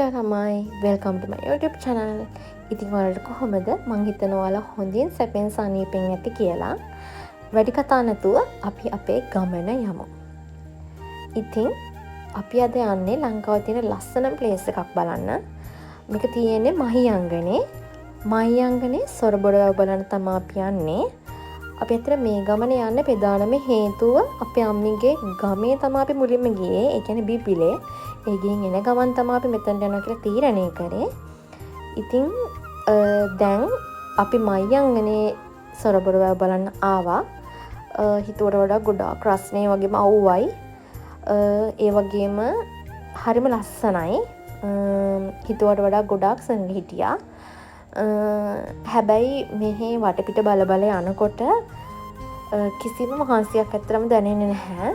ඔයා තමයි welcome to my YouTube channel. ඉතින් ඔයාලට කොහොමද? මං හිතනවා ඔයාලා හොඳින් සැපෙන් සනීපෙන් ඇති කියලා. වැඩි කතා නැතුව අපි අපේ ගමන යමු. ඉතින් අපි අද යන්නේ ලංකාවේ තියෙන ලස්සන ප්ලේස් එකක් බලන්න. මේක තියෙන්නේ මහියංගනේ. මහියංගනේ සොරබොඩ බලන්න තමයි අපි යන්නේ. අපි අතර මේ ගමන යන්න ප්‍රධානම හේතුව අපේ අම්මිගේ ගමේ තමයි අපි මුලින්ම ගියේ. ඒ කියන්නේ බිපිලේ. ඒ ගිහින් එන ගමන් තමයි අපි මෙතනට යනවා කියලා තීරණය කරේ. ඉතින් දැන් අපි මහියංගනේ සොරබොඩ බලන්න ආවා. හිතුවට වඩා ගොඩාක් රස්නේ වගේම අවුවයි. ඒ වගේම හරිම ලස්සනයි. හිතුවට වඩා ගොඩාක් සංඝ හිටියා. හැබැයි මෙහි වටපිට බල බල යනකොට කිසිම මහන්සියක් ඇත්තරම දැනෙන්නේ නැහැ.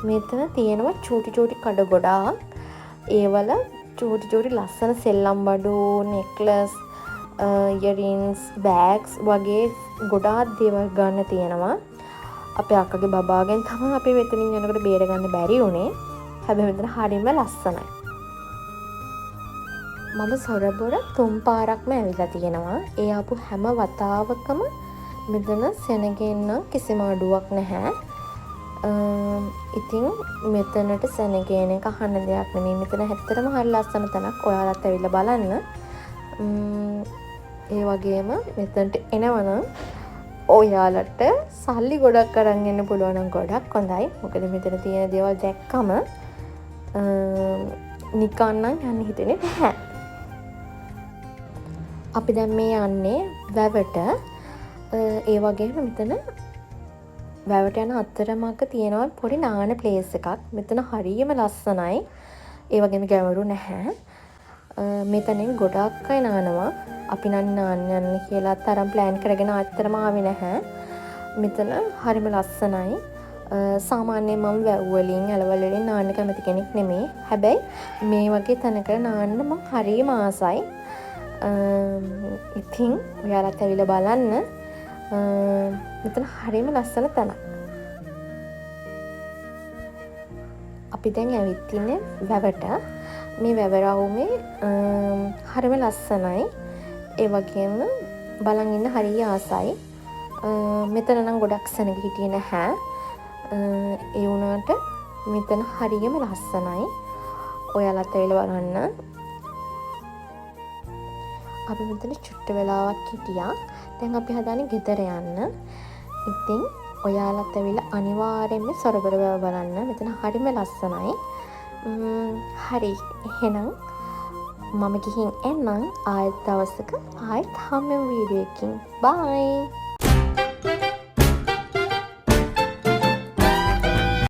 මෙතන තියෙනවා චූටි චූටි කඩ ගොඩාක්. ඒවල චූටි චූටි ලස්සන සෙල්ලම් බඩු, නෙක්ලස්, ඉයරින්ග්ස්, බෑග්ස් වගේ ගොඩාක් දේවල් ගන්න තියෙනවා. අපේ අක්කගේ බබාගෙන් තමයි අපි මෙතනින් යනකොට බේර ගන්න බැරි වුණේ. හැබැයි මෙතන හරිම ලස්සනයි. මම සොරබොඩ 3 පාරක්ම ඇවිල්ලා තියෙනවා. ඒ ආපු හැම වතාවකම මෙතන සෙනගෙන්න කිසිම අඩුවක් නැහැ. ඉතින් මෙතනට සෙනගේන එක අහන්න දෙයක් නෙමෙයි. මෙතන ඇත්තටම හරි ලස්සන තැනක්. ඔයාලත් ඇවිල්ලා බලන්න. ඒ වගේම මෙතනට එනවනම් ඔයාලට සල්ලි ගොඩක් අරන් එන්න පුළුවන් නම් ගොඩක් හොඳයි. මොකද මෙතන තියෙන දේවල් දැක්කම නිකන් නම් යන්න හිතෙන්නේ නැහැ. අපි දැන් මේ යන්නේ වැවට. ඒ වගේම මෙතන වැවට යන අතරමඟ තියෙනවා පොඩි නාන ප්ලේස් එකක්. මෙතන හරියම ලස්සනයි. ඒ වගේම ගැඹුරු නැහැ. මෙතනින් ගොඩක් අය නානවා. අපි නම් නාන්න යන්න කියලා තරම් ප්ලෑන් කරගෙන අතරම ආවේ නැහැ. මෙතන හරිම ලස්සනයි. සාමාන්‍යයෙන් මම වැව් වලින් ඇලවල වලින් නාන්න කැමති කෙනෙක් නෙමෙයි. හැබැයි මේ වගේ තැනක නාන්න මම හරිම ආසයි. ඉතින් ඔයාලත් ඇවිල්ලා බලන්න. මෙතන හරිම ලස්සන තැනක්. අපි දැන් ඇවිත් ඉන්නේ වැවට. මේ වැව රවුමේ හරිම ලස්සනයි. ඒ වගේම බලන් ඉන්න හරිය ආසයි. මෙතන නම් ගොඩක් සෙනග හිටියේ නැහැ. ඒ වුණාට මෙතන හරියම ලස්සනයි. ඔයාලත් ඇවිල්ලා බලන්න. අපි මෙතන චුට්ට වෙලාවක් හිටියා. දැන් අපි හදන්නේ ගෙදර යන්න. ඉතින් ඔයාලත් ඇවිල්ලා අනිවාර්යයෙන්ම සොරබොඩ වැව බලන්න. මෙතන හරිම ලස්සනයි. හරි. එහෙනම් මම ගිහින් එන්නම්. ආයෙත් දවසක ආයෙත් හම්බෙමු වීඩියෝ එකකින්. බයි.